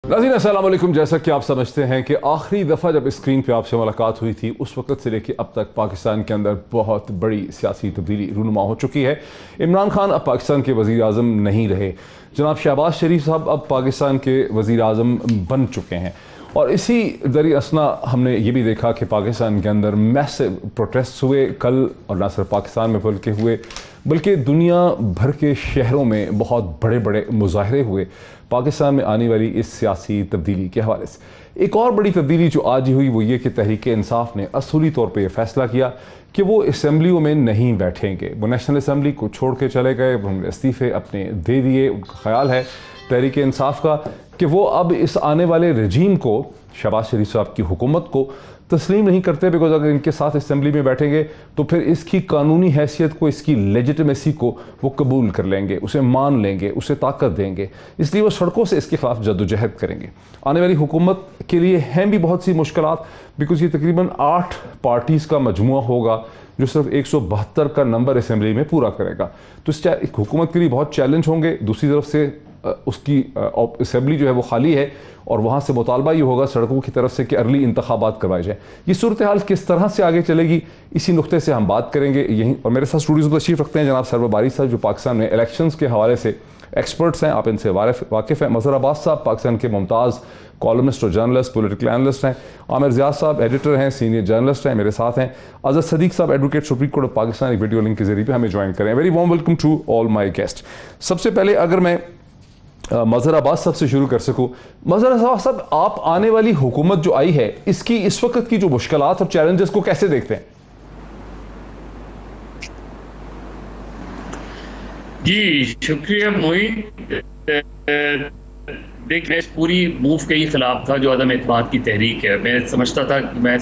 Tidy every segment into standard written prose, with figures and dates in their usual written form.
नाज़रीन अस्सलाम वालेकुम। जैसा कि आप समझते हैं कि आखिरी दफ़ा जब स्क्रीन पे आपसे मुलाकात हुई थी उस वक्त से लेकर अब तक पाकिस्तान के अंदर बहुत बड़ी सियासी तब्दीली रूनुमा हो चुकी है। इमरान खान अब पाकिस्तान के वज़ीर आज़म नहीं रहे, जनाब शहबाज शरीफ साहब अब पाकिस्तान के वज़ीर आज़म बन चुके हैं। और इसी दरी असना हमने ये भी देखा कि पाकिस्तान के अंदर मैसिव प्रोटेस्ट हुए कल, और न सिर्फ पाकिस्तान में बल्कि हुए बल्कि दुनिया भर के शहरों में बहुत बड़े बड़े मुजाहरे हुए पाकिस्तान में आने वाली इस सियासी तब्दीली के हवाले से। एक और बड़ी तब्दीली जो आज ही हुई वो ये कि तहरीक इंसाफ ने असूली तौर पर यह फैसला किया कि वो असम्बलियों में नहीं बैठेंगे। वो नेशनल असम्बली को छोड़ के चले गए, उन्होंने इस्तीफ़े अपने दे दिए। उनका ख्याल है तहरीक इंसाफ का कि वो अब इस आने वाले रजीम को, शहबाज शरीफ साहब की हुकूमत को तस्लीम नहीं करते, बिकॉज अगर इनके साथ असम्बली में बैठेंगे तो फिर इसकी कानूनी हैसियत को, इसकी लेजिटिमेसी को वो कबूल कर लेंगे, उसे मान लेंगे, उसे ताकत देंगे। इसलिए वो सड़कों से इसके खिलाफ जद्दोजहद करेंगे। आने वाली हुकूमत के लिए हैं भी बहुत सी मुश्किलात, बिकॉज ये तकरीबन 8 पार्टीज़ का मजमुआ होगा जो सिर्फ 172 का नंबर असम्बली में पूरा करेगा। तो इस हुकूमत के लिए बहुत चैलेंज होंगे। दूसरी तरफ से उसकी असम्बली जो है वो खाली है और वहाँ से मुतालबा ये होगा सड़कों की तरफ से कि अर्ली इंतखाबात करवाए जाए। ये सूरत हाल किस तरह से आगे चलेगी, इसी नुक्ते से हम बात करेंगे यहीं। और मेरे साथ स्टूडियो में तशरीफ़ रखते हैं जनाब सरवर बारी साहब, जो पाकिस्तान में इलेक्शंस के हवाले से एक्सपर्ट्स हैं, आप इनसे वाकिफ़ हैं। मज़हर अब्बास साहब पाकिस्तान के मुमताज़ कॉलमिस्ट और जर्नलिस्ट, पॉलिटिकल एनालिस्ट हैं। आमिर ज़ियाद साहब एडिटर हैं, सीनियर जर्नलिस्ट हैं, मेरे साथ हैं। अज़द सदीक साहब advocate supreme court of Pakistan, एक वीडियो लिंक के जरिए हमें ज्वाइन करें। Very warm welcome to all my guest. सबसे पहले अगर मैं मज़हर अब्बास साहब से शुरू कर सकूं। मज़हर अब्बास साहब, आप आने वाली हुकूमत जो आई है इसकी इस वक्त की जो मुश्किलात और चैलेंजेस को कैसे देखते हैं? जी शुक्रिया मोइन। देखिए, इस पूरी मूव के ही खिलाफ था जो अदम एतमाद की तहरीक है। मैं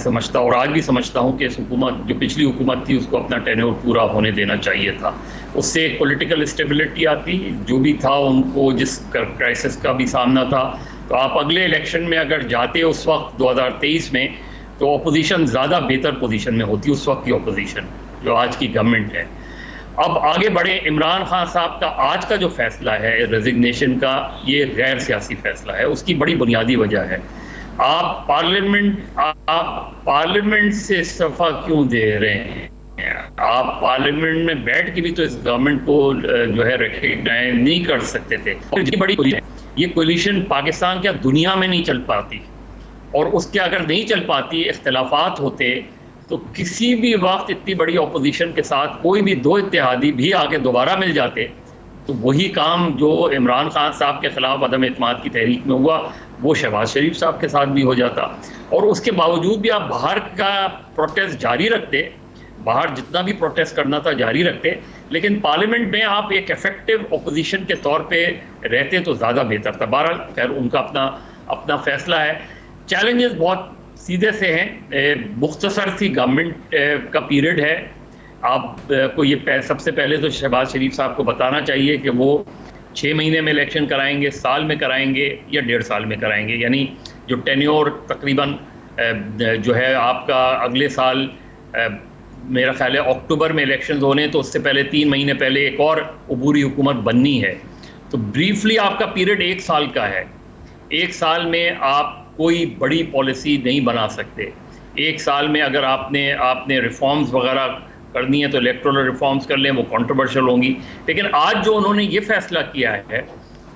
समझता और आज भी समझता हूँ कि इस हुकूमत, जो पिछली हुकूमत थी, उसको अपना टेन्योर पूरा होने देना चाहिए था। उससे एक पॉलिटिकल स्टेबिलिटी आती, जो भी था उनको जिस क्राइसिस का भी सामना था। तो आप अगले इलेक्शन में अगर जाते उस वक्त 2023 में, तो अपोजिशन ज़्यादा बेहतर पोजीशन में होती, उस वक्त की अपोजिशन जो आज की गवर्नमेंट है। अब आगे बढ़े, इमरान खान साहब का आज का जो फैसला है रेजिग्नेशन का, ये गैर सियासी फैसला है। उसकी बड़ी बुनियादी वजह है, आप पार्लियामेंट से इस्तीफा क्यों दे रहे हैं? आप पार्लियामेंट में बैठ के भी तो इस गवर्नमेंट को जो है रिकग्नाइज नहीं कर सकते थे। ये बड़ी ये कोलिशन पाकिस्तान क्या दुनिया में नहीं चल पाती, और उसके अगर नहीं चल पाती, इख्तलाफात होते, तो किसी भी वक्त इतनी बड़ी अपोजिशन के साथ कोई भी दो इत्तेहादी भी आके दोबारा मिल जाते, तो वही काम जो इमरान खान साहब के ख़िलाफ़ अदम एतमाद की तहरीक में हुआ, वो शहबाज शरीफ साहब के साथ भी हो जाता। और उसके बावजूद भी आप बाहर का प्रोटेस्ट जारी रखते, बाहर जितना भी प्रोटेस्ट करना था जारी रखते, लेकिन पार्लियामेंट में आप एक इफेक्टिव अपोजिशन के तौर पे रहते तो ज़्यादा बेहतर था। बहरहाल खैर, उनका अपना फैसला है। चैलेंजेस बहुत सीधे से हैं। मुख्तसर सी गवर्नमेंट का पीरियड है। आपको ये सबसे पहले तो शहबाज शरीफ साहब को बताना चाहिए कि वो 6 महीने में इलेक्शन कराएंगे, साल में कराएंगे या 1.5 साल में कराएंगे। यानी जो टेन्योर तकरीबन जो है आपका अगले साल, मेरा ख्याल है अक्टूबर में इलेक्शन होने, तो उससे पहले 3 महीने पहले एक और अबूरी हुकूमत बननी है। तो ब्रीफली आपका पीरियड 1 साल का है। 1 साल में आप कोई बड़ी पॉलिसी नहीं बना सकते। 1 साल में अगर आपने रिफॉर्म्स वगैरह करनी है तो इलेक्टोरल रिफॉर्म्स कर लें, वो कंट्रोवर्शियल होंगी। लेकिन आज जो उन्होंने ये फैसला किया है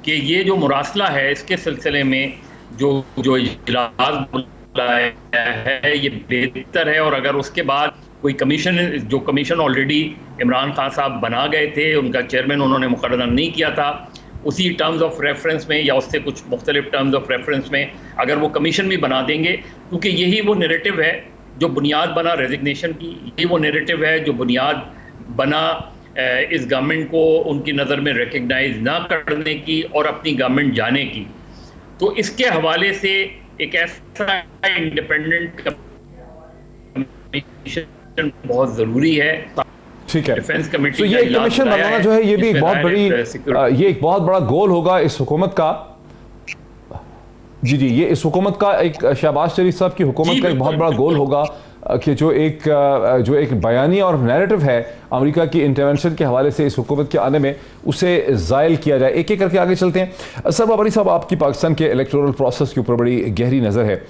कि ये जो मुरासला है, इसके सिलसिले में जो इजलास बुलाया है, ये बेहतर है। और अगर उसके बाद कोई कमीशन ऑलरेडी इमरान खान साहब बना गए थे, उनका चेयरमैन उन्होंने मुकर्रर नहीं किया था, उसी टर्म्स ऑफ रेफरेंस में या उससे कुछ मुख्तलिफ टर्म्स ऑफ रेफरेंस में अगर वो कमीशन भी बना देंगे, क्योंकि यही वो नैरेटिव है जो बुनियाद बना रेजिग्नेशन की, यही वो नैरेटिव है जो बुनियाद बना इस गवर्नमेंट को उनकी नज़र में रिकग्नाइज ना करने की और अपनी गवर्नमेंट जाने की। तो इसके हवाले से एक ऐसा इंडिपेंडेंट कमीशन बहुत ज़रूरी है। ठीक है, डिफेंस कमेटी तो ये कमीशन बनाना जो है ये भी एक बहुत बड़ा गोल होगा इस हुकूमत का। जी, ये इस हुकूमत का, एक शहबाज शरीफ साहब की हुकूमत का एक बहुत बड़ा गोल होगा कि जो एक बयानी और नैरेटिव है अमेरिका की इंटरवेंशन के हवाले से इस हुकूमत के आने में, उसे ज़ायल किया जाए। एक एक करके आगे चलते हैं। सर बाबरी साहब, आपकी पाकिस्तान के इलेक्टोरल प्रोसेस के ऊपर बड़ी गहरी नज़र है।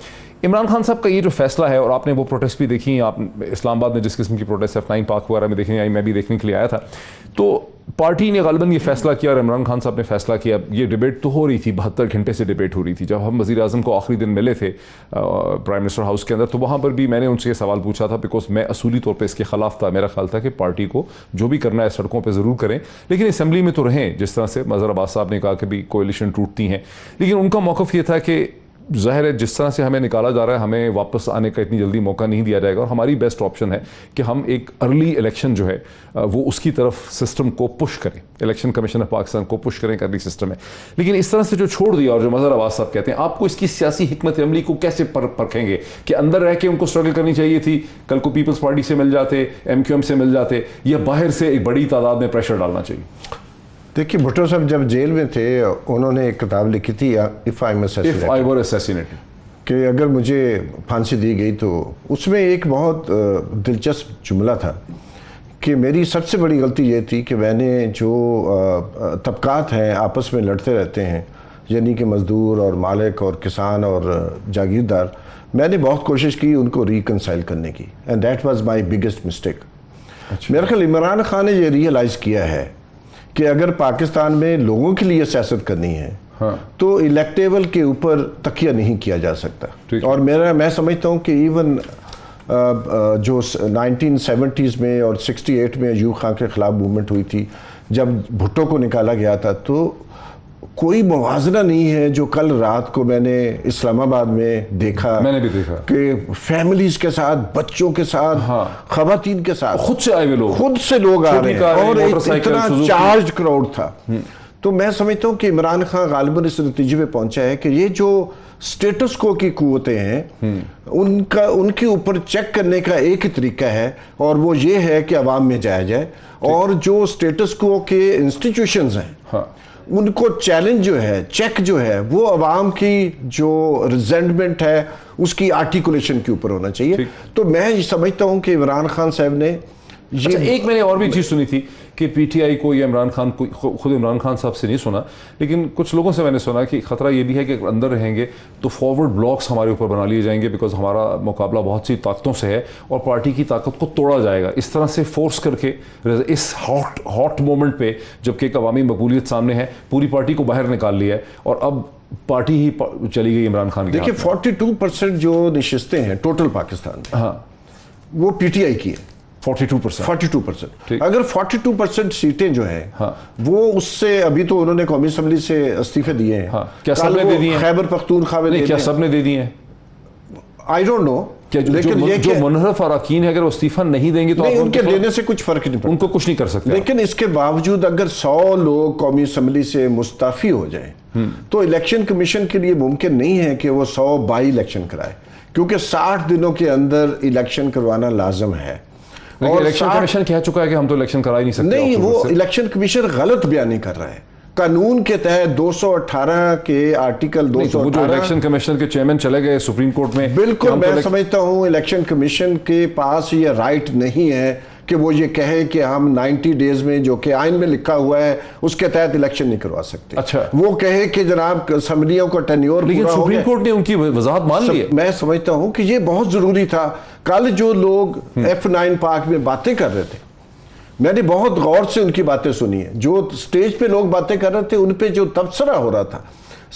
इमरान खान साहब का ये जो फैसला है, और आपने वो प्रोटेस्ट भी देखी, आप इस्लामाबाद में जिस किस्म की प्रोटेस्ट F9 पार्क वगैरह में देखने आई, मैं भी देखने के लिए आया था, तो पार्टी ने गालिबन ये फैसला किया और इमरान खान साहब ने फैसला किया। ये डिबेट तो हो रही थी, 72 घंटे से डिबेट हो रही थी। जब हम वज़ीर आज़म को आखिरी दिन मिले थे प्राइम मिनिस्टर हाउस के अंदर, तो वहाँ पर भी मैंने उनसे ये सवाल पूछा था, बिकॉज मैं असूली तौर पर इसके खिलाफ था। मेरा ख्याल था कि पार्टी को जो भी करना है सड़कों पर ज़रूर करें, लेकिन असम्बली में तो रहें। जिस तरह से मज़हर अब्बास साहब ने कहा कि भी कोalition टूटती हैं, लेकिन उनका मौक़िफ़ ये था कि ज़ाहिर है जिस तरह से हमें निकाला जा रहा है, हमें वापस आने का इतनी जल्दी मौका नहीं दिया जाएगा, और हमारी बेस्ट ऑप्शन है कि हम एक अर्ली इलेक्शन जो है वो उसकी तरफ सिस्टम को पुश करें। इलेक्शन कमीशन ऑफ पाकिस्तान को पुश करें, अर्ली सिस्टम है। लेकिन इस तरह से जो छोड़ दिया, और जो मज़हर अब्बास साहब कहते हैं, आपको इसकी सियासी हिकमत अमली को कैसे परखेंगे कि अंदर रह के उनको स्ट्रगल करनी चाहिए थी, कल को पीपल्स पार्टी से मिल जाते, MQM से मिल जाते, या बाहर से एक बड़ी तादाद में प्रेशर डालना चाहिए? देखिए, भुट्टो साहब जब जेल में थे, उन्होंने एक किताब लिखी थी इफ़ आई वर असैसिनेटेड, कि अगर मुझे फांसी दी गई, तो उसमें एक बहुत दिलचस्प जुमला था कि मेरी सबसे बड़ी गलती ये थी कि मैंने जो तबकात हैं आपस में लड़ते रहते हैं, यानी कि मज़दूर और मालिक और किसान और जागीरदार, मैंने बहुत कोशिश की उनको रिकनसाइल करने की, and that was my biggest mistake. मेरा ख्याल इमरान खान ने ये रियलाइज़ किया है कि अगर पाकिस्तान में लोगों के लिए सियासत करनी है, हाँ, तो इलेक्टेबल के ऊपर तकिया नहीं किया जा सकता। और मैं समझता हूँ कि इवन जो 1970s में और 68 में अयूब खान के खिलाफ मूवमेंट हुई थी, जब भुट्टो को निकाला गया था, तो कोई मुवाजना नहीं है जो कल रात को मैंने इस्लामाबाद में देखा। मैंने भी देखा कि फैमिलीज के साथ, बच्चों के साथ, हाँ, खवातीन के साथ, खुद से आए हुए लोग, खुद से लोग आ रहे हैं, और इतना चार्ज क्राउड था। तो मैं समझता हूँ कि इमरान खान गालिबन इस नतीजे पे पहुंचा है कि ये जो स्टेटस को की कुव्वतें हैं, उनके ऊपर चेक करने का एक ही तरीका है, और वो ये है कि अवाम में जाया जाए, और जो स्टेटस को के इंस्टीट्यूशंस हैं, हाँ, उनको चैलेंज जो है, चेक जो है, वो अवाम की जो रिजेंटमेंट है उसकी आर्टिकुलेशन के ऊपर होना चाहिए। तो मैं ये समझता हूँ कि इमरान खान साहब ने अच्छा, एक मैंने और भी चीज़ सुनी थी कि PTI को या इमरान खान को, खुद इमरान खान साहब से नहीं सुना, लेकिन कुछ लोगों से मैंने सुना कि ख़तरा ये भी है कि अंदर रहेंगे तो फॉरवर्ड ब्लॉक्स हमारे ऊपर बना लिए जाएंगे, बिकॉज हमारा मुकाबला बहुत सी ताकतों से है और पार्टी की ताकत को तोड़ा जाएगा। इस तरह से फोर्स करके इस हॉट मोमेंट पे, जबकि एक अवामी मकबूलियत सामने है, पूरी पार्टी को बाहर निकाल लिया है और अब पार्टी ही चली गई इमरान खान की। देखिए, 42% जो नशिस्तें हैं टोटल पाकिस्तान में, हाँ, वो PTI की है। 42%। अगर 42% सीटें जो है, हाँ, वो उससे, अभी तो उन्होंने कौमी असम्बली से इस्तीफे दिए हैं, हाँ, क्या सबने दे दिए हैं? खैबर पख्तूनख्वा में क्या सबने दे दिए हैं? आई डोंट नो, लेकिन जो मुनहरफ अरकान है, अगर वो इस्तीफा नहीं देंगे तो उनके देने से कुछ फर्क नहीं पड़ता, उनको कुछ नहीं कर सकते। लेकिन इसके बावजूद अगर 100 लोग कौमी असम्बली से मुस्ताफी हो जाए, तो इलेक्शन कमीशन के लिए मुमकिन नहीं है कि वो 100 बाई इलेक्शन कराए, क्योंकि 60 दिनों के अंदर इलेक्शन करवाना लाजम है। और इलेक्शन कमीशन कह चुका है कि हम तो इलेक्शन करा ही नहीं सकते। नहीं, वो इलेक्शन कमीशन गलत बयानी कर रहा है। कानून के तहत 218 के आर्टिकल 218, जो इलेक्शन कमीशन के चेयरमैन चले गए सुप्रीम कोर्ट में, बिल्कुल मैं समझता हूं इलेक्शन कमीशन के पास ये राइट नहीं है कि वो ये कहे कि हम 90 डेज में, जो कि आइन में लिखा हुआ है, उसके तहत इलेक्शन नहीं करवा सकते। अच्छा, वो कहे कि जनाब असम्बलियों का टेन्योर, लेकिन सुप्रीम कोर्ट ने उनकी वजाहत मान ली है। मैं समझता हूं कि ये बहुत जरूरी था। कल जो लोग F9 पार्क में बातें कर रहे थे, मैंने बहुत गौर से उनकी बातें सुनी है। जो स्टेज पे लोग बातें कर रहे थे, उन पे जो तबसरा हो रहा था,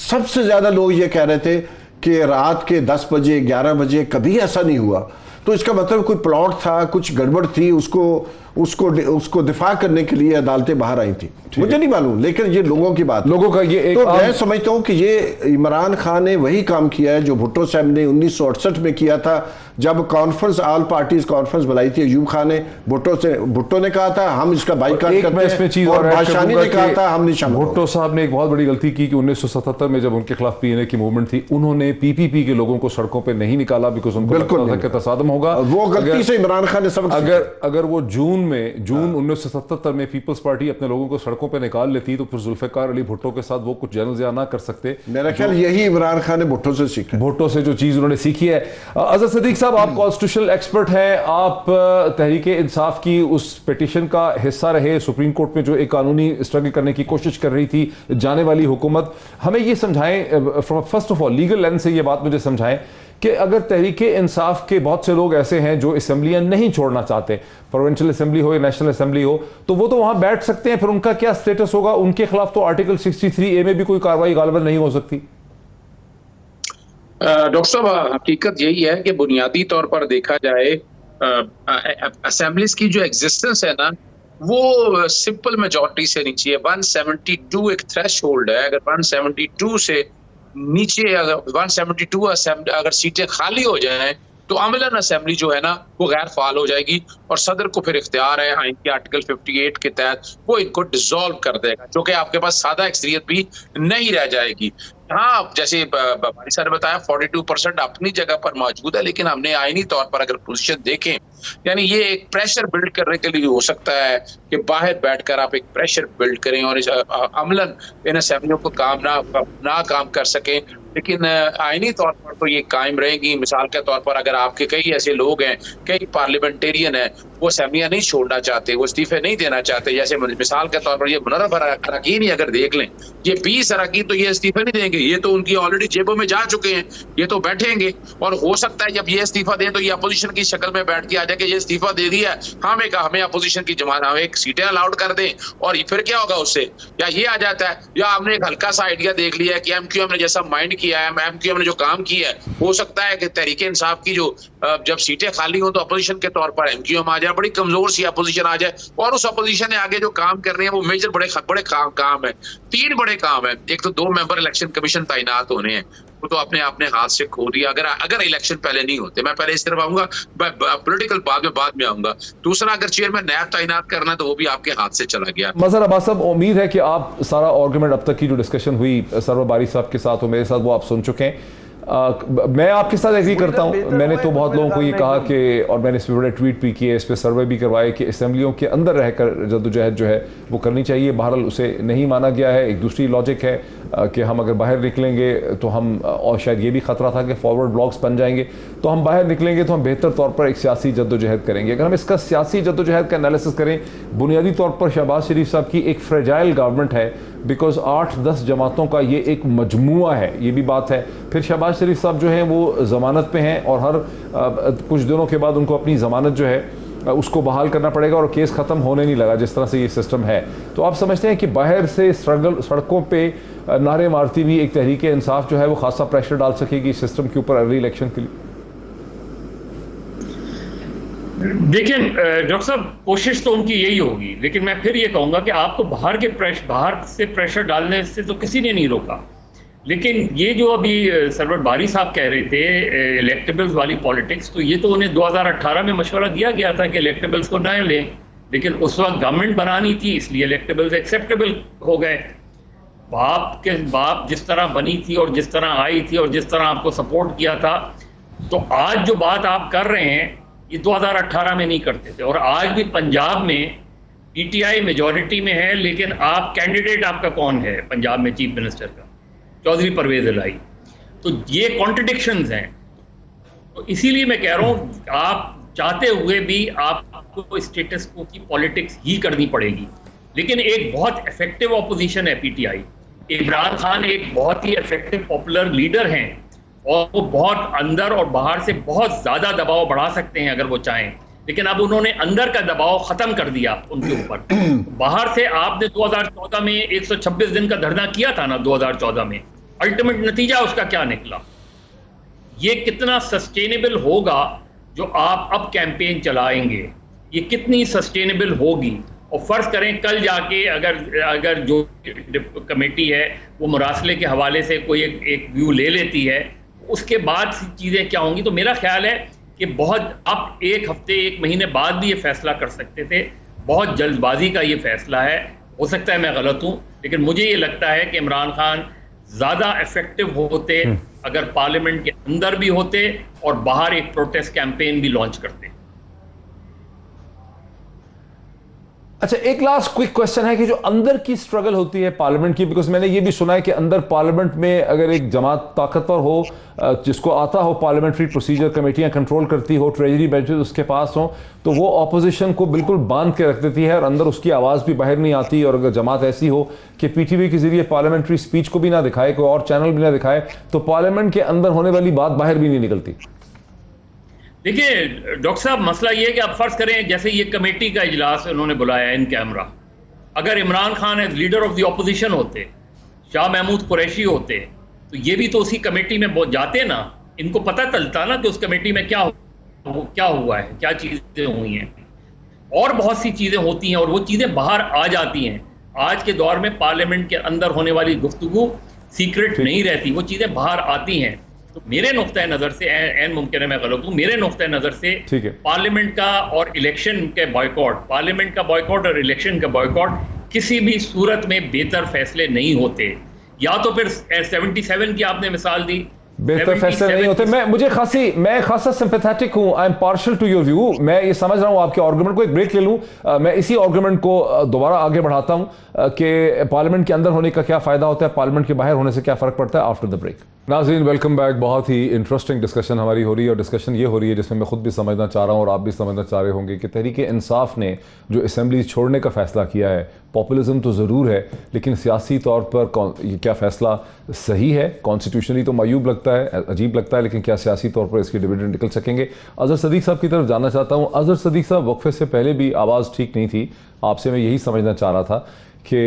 सबसे ज्यादा लोग ये कह रहे थे कि रात के 10 बजे 11 बजे कभी ऐसा नहीं हुआ। तो इसका मतलब कोई प्लॉट था, कुछ गड़बड़ थी, उसको दिफा करने के लिए अदालतें बाहर आई थी। मुझे नहीं मालूम, लेकिन ये लोगों की बात, लोगों का ये एक, तो मैं समझता हूं कि ये इमरान खान ने वही काम किया है जो भुट्टो साहब ने 1968 में किया था, जब कॉन्फ्रेंस, ऑल पार्टीज कॉन्फ्रेंस बुलाई थी। अयूब खान ने भुट्टो ने कहा था हम इसका बाइकाट करते हैं, और बादशाही ने कहा था हम नहीं शामिल। भुट्टो साहब ने एक बहुत बड़ी गलती की कि 1977 में जब उनके खिलाफ PNA की मूवमेंट थी, उन्होंने PPP के लोगों को सड़कों पर नहीं निकाला, बिकॉज उनको लगता था कि तसादम होगा। वो गलती से इमरान खान ने सबक अगर वो जून 1977 में पीपल्स पार्टी अपने लोगों को सड़कों पे निकाल लेती तो फिर जुल्फिकार अली भुट्टो के साथ वो कुछ जनजिया ना कर सकते। मेरा ख्याल यही इमरान खान ने भुट्टो से सीखा, भुट्टो से जो चीज उन्होंने सीखी है। अजहर सिद्दीक साहब, आप कॉन्स्टिट्यूशनल एक्सपर्ट हैं, आप तहरीक इंसाफ की उस पिटीशन का हिस्सा रहे, सुप्रीम कोर्ट में जो एक कानूनी स्ट्रगल करने की कोशिश कर रही थी जाने वाली हुकूमत। हमें ये समझाएं, first of all legal lens से ये बात मुझे समझाएं कि अगर तहरीक इंसाफ के बहुत से लोग ऐसे हैं जो असेंबलियां नहीं छोड़ना चाहते, प्रोविंशियल असेंबली हो या नेशनल असेंबली हो, तो वो तो वहां बैठ सकते हैं, फिर उनका क्या स्टेटस होगा? उनके खिलाफ तो आर्टिकल 63A में भी कोई कार्रवाई गालिबन नहीं हो सकती। डॉक्टर साहब, हकीकत यही है कि बुनियादी तौर पर देखा जाए असेंबलीज की जो एग्जिस्टेंस है ना, वो सिंपल मेजॉरिटी से नीचे है। 172 एक थ्रेशोल्ड है। अगर 172 से नीचे, अगर 172 अगर सीटें खाली हो जाएं तो अमलन असेंबली जो है ना वो गैर फाल हो जाएगी और सदर को फिर इख्तियार है आइन के आर्टिकल 58 के तहत वो इनको डिसॉल्व कर देगा, जो कि आपके पास सादा अक्सरियत भी नहीं रह जाएगी। हाँ, जैसे भाई साहब ने बताया 42% अपनी जगह पर मौजूद है, लेकिन हमने आईनी तौर पर अगर पोजीशन देखें, यानी ये एक प्रेशर बिल्ड करने के लिए हो सकता है कि बाहर बैठकर आप एक प्रेशर बिल्ड करें और अमलन इन असेंबलियों को ना काम कर सकें, लेकिन आईनी तौर पर तो ये कायम रहेगी। मिसाल के तौर पर अगर आपके कई ऐसे लोग हैं, कई पार्लियामेंटेरियन हैं, वो असेंबलियां नहीं छोड़ना चाहते, वो इस्तीफे नहीं देना चाहते, जैसे मिसाल के तौर पर ये मुनर्रफ अरकान ही अगर देख लें, ये 20 अरकान तो ये इस्तीफे नहीं देंगे, ये तो उनकी ऑलरेडी जेबों में जा चुके हैं, ये तो बैठेंगे। और हो सकता है जब ये इस्तीफा दें तो ये अपोजिशन की शक्ल में बैठ के आ जाए कि ये इस्तीफा दे दिया, हमें अपोजिशन की जमात, हमें एक सीटें अलाउड कर दें, और फिर क्या होगा उससे? या ये आ जाता है, या हमने एक हल्का सा आइडिया देख लिया है कि एमक्यूएम ने जैसा माइंड किया है, एमक्यूएम ने जो काम किया है, हो सकता है कि तहरीक इंसाफ की जो जब सीटें खाली हो तो अपोजिशन के तौर पर एमक्यूएम आ जाए, बड़ी कमजोर सी अपोजिशन आ जाए, और उस अपोजिशन ने आगे जो काम कर रहे हैं वो मेजर बड़े काम है। 3 बड़े काम है। एक तो 2 मेंबर इलेक्शन कमीशन तैनात होने हैं, वो तो अपने हाथ से खो दिया अगर इलेक्शन पहले नहीं होते। मैं पहले इस तरफ आऊंगा, पॉलिटिकल बाद में आऊंगा। दूसरा, अगर चेयरमैन नैब तैनात करना तो वो भी आपके हाथ से चला गया। मज़हर अब्बास साहब, उम्मीद है कि आप सारा आर्गुमेंट अब तक की जो डिस्कशन हुई सरवर बारी साहब के साथ और मेरे साथ, वो आप सुन चुके हैं। मैं आपके साथ एग्री करता हूं। मैंने तो बहुत लोगों को ये कहा कि, और मैंने इस पर बड़े ट्वीट भी किए, इस पर सर्वे भी करवाए कि असेंबलियों के अंदर रहकर जद्दोजहद जो है वो करनी चाहिए। बहरहाल उसे नहीं माना गया है। एक दूसरी लॉजिक है कि हम अगर बाहर निकलेंगे तो हम, और शायद ये भी खतरा था कि फॉरवर्ड ब्लॉक्स बन जाएंगे, तो हम बाहर निकलेंगे तो हम बेहतर तौर पर एक सियासी जद्दोजहद करेंगे। अगर हम इसका सियासी जद्दोजहद का एनालिसिस करें, बुनियादी तौर पर शहबाज शरीफ साहब की एक फ्रेजाइल गवर्नमेंट है, बिकॉज 8-10 जमातों का ये एक मजमुआ है, ये भी बात है। फिर शहबाज शरीफ साहब जो हैं वो ज़मानत पे हैं और हर कुछ दिनों के बाद उनको अपनी ज़मानत जो है उसको बहाल करना पड़ेगा और केस ख़त्म होने नहीं लगा जिस तरह से ये सिस्टम है। तो आप समझते हैं कि बाहर से सड़कों पे नारे मारती हुई एक तहरीक इंसाफ जो है वो खासा प्रेशर डाल सकेगी सिस्टम के ऊपर अर्ली इलेक्शन के लिए? देखिए डॉक्टर साहब, कोशिश तो उनकी यही होगी, लेकिन मैं फिर ये कहूँगा कि आपको बाहर से प्रेशर डालने से तो किसी ने नहीं रोका। लेकिन ये जो अभी सरवर बारी साहब कह रहे थे इलेक्टेबल्स वाली पॉलिटिक्स, तो ये तो उन्हें 2018 में मशवरा दिया गया था कि इलेक्टेबल्स को न लें, लेकिन उस वक्त गवर्नमेंट बनानी थी, इसलिए इलेक्टेबल्स एक्सेप्टेबल हो गए। बाप जिस तरह बनी थी और जिस तरह आई थी और जिस तरह आपको सपोर्ट किया था, तो आज जो बात आप कर रहे हैं ये 2018 में नहीं करते थे। और आज भी पंजाब में पीटीआई मेजॉरिटी में है, लेकिन आप कैंडिडेट आपका कौन है पंजाब में चीफ मिनिस्टर का? चौधरी परवेज इलाही। तो ये कॉन्ट्रडिक्शंस हैं। तो इसीलिए मैं कह रहा हूँ, आप चाहते हुए भी आपको स्टेटस को की पॉलिटिक्स ही करनी पड़ेगी। लेकिन एक बहुत इफेक्टिव ऑपोजिशन है पीटीआई। इमरान खान एक बहुत ही इफेक्टिव पॉपुलर लीडर हैं और वो बहुत अंदर और बाहर से बहुत ज़्यादा दबाव बढ़ा सकते हैं अगर वो चाहें, लेकिन अब उन्होंने अंदर का दबाव ख़त्म कर दिया उनके ऊपर। बाहर से आपने 2014 में 126 दिन का धरना किया था ना, 2014 में, अल्टीमेट नतीजा उसका क्या निकला? ये कितना सस्टेनेबल होगा जो आप अब कैंपेन चलाएंगे, ये कितनी सस्टेनेबल होगी? और फ़र्ज़ करें कल जाके अगर जो कमेटी है वो मुरासले के हवाले से कोई एक व्यू ले लेती है, उसके बाद चीज़ें क्या होंगी? तो मेरा ख्याल है कि बहुत, आप 1 हफ्ते 1 महीने बाद भी ये फैसला कर सकते थे। बहुत जल्दबाजी का ये फैसला है। हो सकता है मैं गलत हूँ, लेकिन मुझे ये लगता है कि इमरान खान ज़्यादा इफेक्टिव होते अगर पार्लियामेंट के अंदर भी होते और बाहर एक प्रोटेस्ट कैंपेन भी लॉन्च करते। अच्छा, एक लास्ट क्विक क्वेश्चन है कि जो अंदर की स्ट्रगल होती है पार्लियामेंट की, बिकॉज मैंने ये भी सुना है कि अंदर पार्लियामेंट में अगर एक जमात ताकतवर हो, जिसको आता हो पार्लियामेंट्री प्रोसीजर, कमेटियां कंट्रोल करती हो, ट्रेजरी बेंचेस उसके पास हो, तो वो ऑपोजिशन को बिल्कुल बांध के रख देती है और अंदर उसकी आवाज़ भी बाहर नहीं आती। और अगर जमात ऐसी हो कि पीटीवी के जरिए पार्लियामेंट्री स्पीच को भी ना दिखाए, कोई और चैनल भी ना दिखाए, तो पार्लियामेंट के अंदर होने वाली बात बाहर भी नहीं निकलती। देखिए डॉक्टर साहब, मसला ये है कि आप फर्ज करें जैसे ये कमेटी का इजलास उन्होंने बुलाया इन कैमरा, अगर Imran Khan as leader of the opposition होते, शाह महमूद कुरैशी होते, तो ये भी तो उसी कमेटी में जाते ना, इनको पता चलता ना कि उस कमेटी में क्या हुआ है, क्या चीजें हुई हैं, और बहुत सी चीजें होती हैं और वो चीजें बाहर आ जाती हैं। आज के दौर में पार्लियामेंट के अंदर होने वाली गुफ्तगू सीक्रेट नहीं रहती, वो चीजें बाहर आती हैं। तो मेरे नुक्ता नज़र से, एन मुमकिन है मैं गलत हूँ, मेरे नुक्ता नज़र से पार्लियामेंट का और इलेक्शन के बॉयकॉट, पार्लियामेंट का बॉयकॉट और इलेक्शन का बॉयकॉट किसी भी सूरत में बेहतर फैसले नहीं होते। या तो फिर 77 की आपने मिसाल दी, बेहतर फैसले नहीं होते। मैं खासा सिंपैथेटिक हूं, I am partial two your view, मैं ये समझ रहा हूं आपके आर्गुमेंट को। एक ब्रेक ले लूं, मैं इसी आर्गुमेंट को दोबारा आगे बढ़ाता हूं कि पार्लियामेंट के अंदर होने का क्या फायदा होता है, पार्लियामेंट के बाहर होने से क्या फर्क पड़ता है, आफ्टर द ब्रेक। नाज़रीन, वेलकम बैक। बहुत ही इंटरेस्टिंग डिस्कशन हमारी हो रही है और डिस्कशन ये हो रही है जिसमें मैं खुद भी समझना चाह रहा हूँ और आप भी समझना चाह रहे होंगे कि तहरीक इंसाफ ने जो असेंबली छोड़ने का फैसला किया है, पॉपुलिज्म तो ज़रूर है, लेकिन सियासी तौर पर ये क्या फ़ैसला सही है? कॉन्स्टिट्यूशनली तो मायूब लगता है, अजीब लगता है, लेकिन क्या सियासी तौर पर इसके डिविडेंड निकल सकेंगे? अज़हर सदीक साहब की तरफ जाना चाहता हूँ। अज़हर सदीक साहब, वक्फे से पहले भी आवाज़ ठीक नहीं थी, आपसे मैं यही समझना चाह रहा था कि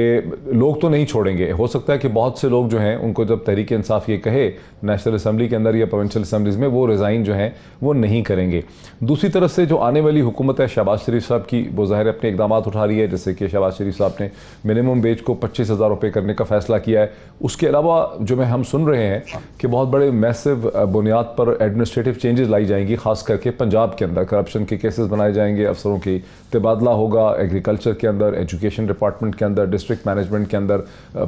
लोग तो नहीं छोड़ेंगे। हो सकता है कि बहुत से लोग जो हैं उनको जब तहरीक इंसाफ ये कहे नेशनल असम्बली के अंदर या प्रोविंशियल असम्बलीज़ में, वो रिज़ाइन जो हैं वो नहीं करेंगे। दूसरी तरफ से जो आने वाली हुकूमत है शहबाज शरीफ साहब की, वो ज़ाहिर अपने इकदाम उठा रही है, जैसे कि शहबाज शरीफ साहब ने मिनिमम वेज को 25,000 रुपये करने का फ़ैसला किया है। उसके अलावा जो मैं हम सुन रहे हैं कि बहुत बड़े मैसिव बुनियाद पर एडमिनिस्ट्रेटिव चेंजेस लाई जाएंगी, ख़ास करके पंजाब के अंदर करप्शन के केसेस बनाए जाएंगे, अफसरों की तबादला होगा एग्रीकल्चर के अंदर, एजुकेशन डिपार्टमेंट के अंदर, डिस्ट्रिक्ट मैनेजमेंट के अंदर,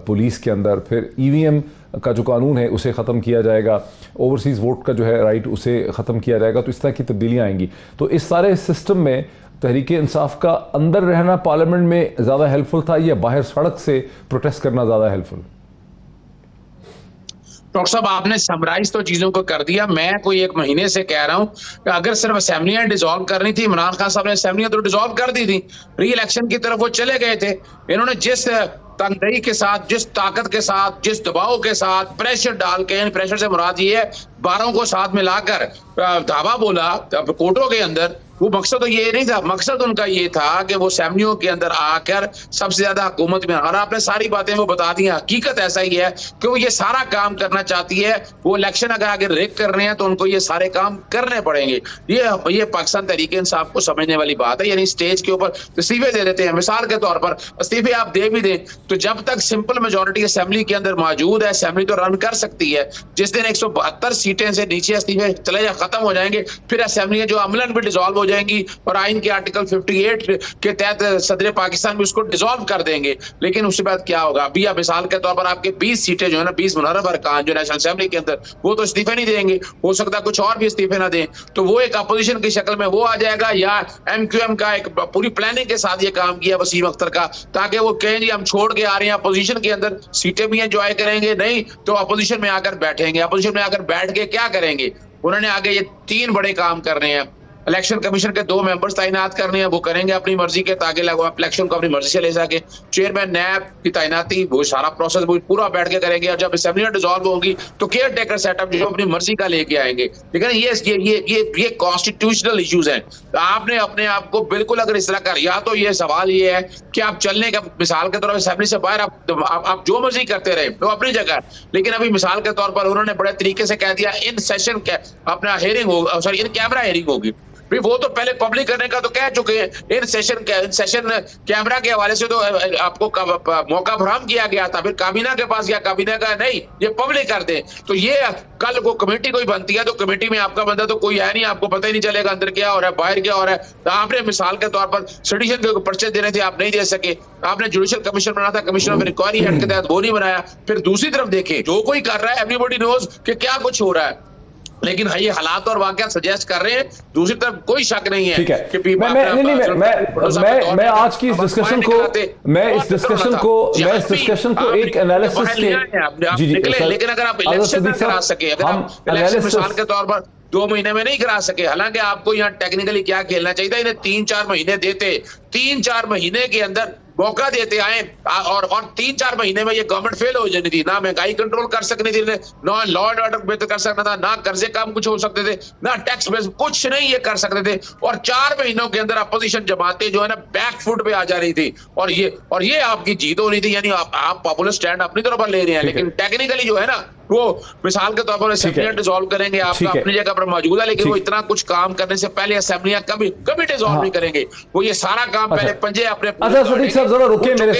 पुलिस के अंदर, फिर ईवीएम का जो कानून है उसे ख़त्म किया जाएगा, ओवरसीज़ वोट का जो है राइट उसे ख़त्म किया जाएगा। तो इस तरह की तब्दीलियाँ आएंगी। तो इस सारे सिस्टम में तहरीक इंसाफ का अंदर रहना पार्लियामेंट में ज़्यादा हेल्पफुल था या बाहर सड़क से प्रोटेस्ट करना ज़्यादा हेल्पफुल? डॉक्टर साहब, आपने समराइज तो चीजों को कर दिया। मैं कोई एक महीने से कह रहा हूं कि अगर सिर्फ असेंबलियां डिसॉल्व करनी थी, इमरान खान साहब ने असेंबलियां तो डिसॉल्व कर दी थी, री इलेक्शन की तरफ वो चले गए थे। इन्होंने जिस तनदेही के साथ, जिस ताकत के साथ, जिस दबाव के साथ प्रेशर डाल के, प्रेशर से मुराद ये है 12 को साथ मिलाकर धावा बोला कोर्टों के अंदर, वो मकसद तो ये नहीं था। मकसद उनका ये था कि वो असेंबलियों के अंदर आकर सबसे ज्यादा हुकूमत में, और आपने सारी बातें वो बता दी। हकीकत ऐसा ही है कि वो ये सारा काम करना चाहती है। वो इलेक्शन अगर आगे रेक कर रहे हैं तो उनको ये सारे काम करने पड़ेंगे। ये पाकिस्तान तहरीक इंसाफ को समझने वाली बात है। यानी स्टेज के ऊपर इस्तीफे दे देते हैं, मिसाल के तौर पर इस्तीफे आप दे भी दें तो जब तक सिंपल मेजोरिटी असेंबली के अंदर मौजूद है, असेंबली तो रन कर सकती है। जिस दिन 172 सीटें से नीचे इस्तीफे चले जा खत्म हो जाएंगे, फिर असेंबली जो अमलन भी डिसॉल्व हो जाएंगी और आइन के आर्टिकल 58 के तहत सदर पाकिस्तान भी उसको डिसॉल्व कर देंगे। लेकिन उसके बाद क्या होगा? अभी आप मिसाल के तौर पर आपके 20 सीटें जो है ना, 20 मुनर्रफ अरकान जो नेशनल असेंबली के अंदर, वो तो इस्तीफे नहीं देंगे। हो सकता है कुछ और भी इस्तीफे ना दें, तो वो एक अपोजिशन की शक्ल में वो आ जाएगा, या MQM का एक पूरी प्लानिंग के साथ ये काम किया वसीम अख्तर का, ताकि वो कहें जी हम छोड़ के आ रहे हैं, अपोजिशन के अंदर सीटें भी एंजॉय करेंगे, नहीं तो अपोजिशन में आकर बैठेंगे। अपोजिशन में आकर बैठ के क्या करेंगे? उन्होंने आगे ये 3 बड़े काम करने हैं। इलेक्शन कमीशन के 2 मेंबर्स तैनात करने हैं, वो करेंगे अपनी मर्जी के, ताकि इलेक्शन को अपनी मर्जी से ले सके। चेयरमैन नैब की तैनाती, वो सारा प्रोसेस वो पूरा बैठ के करेंगे। और जब असेंबलियां डिसॉल्व होंगी तो केयर टेकर सेटअप जो अपनी मर्जी का लेके आएंगे। लेकिन ये कॉन्स्टिट्यूशनल इश्यूज हैं। आपने अपने आप को बिल्कुल अगर इस तरह कर, या तो ये सवाल ये है कि आप चलने का, मिसाल के तौर पर असेंबली से बाहर आप जो मर्जी करते रहे तो अपनी जगह, लेकिन अभी मिसाल के तौर पर उन्होंने बड़े तरीके से कह दिया इन सेशन अपना हियरिंग होगा, सॉरी इन कैमरा हियरिंग होगी। वो तो पहले पब्लिक करने का तो कह चुके हैं। इन सेशन कैमरा के हवाले से तो आपको मौका फराहम किया गया था, फिर काबीना के पास गया, काबीना का नहीं ये पब्लिक कर दे। तो ये कल को कमेटी कोई बनती है तो कमेटी में आपका बंदा तो कोई है नहीं, आपको पता ही नहीं चलेगा अंदर क्या हो रहा है, बाहर क्या हो रहा है। तो आपने मिसाल के तौर पर सेडिशन के पर्चे देने थे, आप नहीं दे सके। आपने जुडिशियल कमीशन बनाना था, कमीशन ऑफ इंक्वायरी एक्ट के तहत वो नहीं बनाया। फिर दूसरी तरफ देखे जो कोई कर रहा है, एवरीबॉडी नोज कि क्या कुछ हो रहा है। लेकिन ये हालात और वाकयात सजेस्ट कर रहे हैं। दूसरी तरफ कोई शक नहीं है ठीक है कि मैं आज की इस डिस्कशन को एक एनालिसिस के लेकिन अगर आप इलेक्शन ना करा सके, अगर आप इलेक्शन मिसाल के तौर पर 2 महीने में नहीं करा सके, हालांकि आपको यहाँ टेक्निकली क्या खेलना चाहिए था, इन्हें 3-4 महीने देते, 3-4 महीने के अंदर मौका देते आए और 3-4 महीने में ये गवर्नमेंट फेल हो जानी थी। ना महंगाई कंट्रोल कर सकनी थी, ना लॉ एंड ऑर्डर बेहतर कर सकना था, ना कर्जे कम कुछ हो सकते थे, ना टैक्स बेस कुछ नहीं ये कर सकते थे। और 4 महीनों के अंदर अपोजिशन जमातें जो है ना बैक फुट पे आ जा रही थी और ये आपकी जीत हो रही थी। यानी आप पॉपुलर स्टैंड अपनी तरफ ले रहे हैं, लेकिन टेक्निकली जो है ना वो मिसाल के तौर पर असेंबलियां डिसॉल्व करेंगे, आपका अपनी जगह पर मौजूद है, लेकिन वो इतना कुछ काम करने से पहले असेंबलियां कभी डिसॉल्व नहीं करेंगे। वो ये सारा काम पहले पंजे अपने। अच्छा सदीक साहब जरा रुकिए, मेरे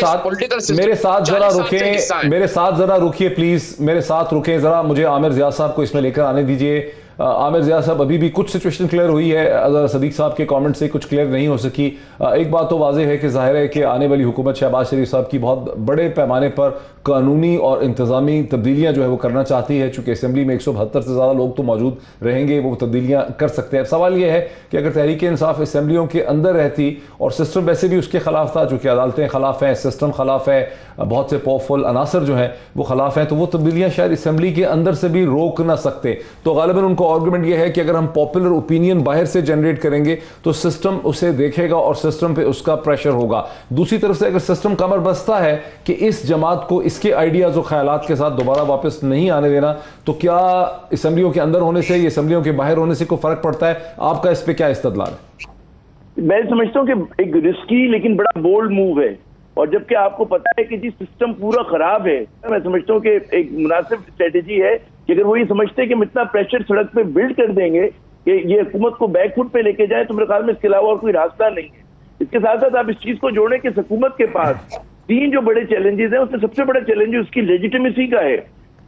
साथ जरा रुकिए प्लीज, मेरे साथ रुके जरा, मुझे आमिर ज़िया साहब को इसमें लेकर आने दीजिए। आमिर ज़िया साहब, अभी भी कुछ सिचुएशन क्लियर हुई है, सदीक साहब के कमेंट से कुछ क्लियर नहीं हो सकी। एक बात तो वाज़ेह है कि जाहिर है कि आने वाली हुकूमत शहबाज शरीफ साहब की बहुत बड़े पैमाने पर कानूनी और इंतज़ामी तब्दीलियाँ जो है वो करना चाहती है, चूँकि असेंबली में 172 से ज़्यादा लोग तो मौजूद रहेंगे, वो तब्दीलियाँ कर सकते हैं। अब सवाल ये है कि अगर तहरीक इंसाफ असेंबलियों के अंदर रहती और सिस्टम वैसे भी उसके खिलाफ था, चूँकि अदालतें खिलाफ हैं, सिस्टम खिलाफ है, बहुत से पावरफुल अनासर जो हैं वो खिलाफ हैं, तो वो तब्दीलियाँ शायद असेंबली के अंदर से भी रोक ना सकते। तो गालिबन उनको आर्गूमेंट ये है कि अगर हम पॉपुलर ओपिनियन बाहर से जनरेट करेंगे तो सिस्टम उसे देखेगा और सिस्टम पे उसका प्रेशर होगा। दूसरी तरफ से अगर सिस्टम कमर बस्ता है कि इस जमात को इसके आइडियाज और ख्यालात के साथ दोबारा वापस नहीं आने देना, तो क्या असेंबलियों के अंदर होने से या असेंबलियों के बाहर होने से कोई फर्क पड़ता है? आपका इस पे क्या इस्तदलाल है? मैं समझता हूँ कि एक रिस्की लेकिन बड़ा बोल्ड मूव है, और जबकि आपको पता है कि जी सिस्टम पूरा खराब है, मैं समझता हूँ कि एक मुनासिब स्ट्रेटेजी है कि अगर वो ये समझते हैं कि हम इतना प्रेशर सड़क पे बिल्ड कर देंगे कि ये हुकूमत को बैकफुट पे लेके जाए, तो मेरे ख्याल में इसके अलावा और कोई रास्ता नहीं है। इसके साथ साथ आप इस चीज को जोड़ें कि हुकूमत के पास 3 जो बड़े चैलेंजेस हैं, उसमें सबसे बड़ा चैलेंज उसकी लेजिटिमेसी का है।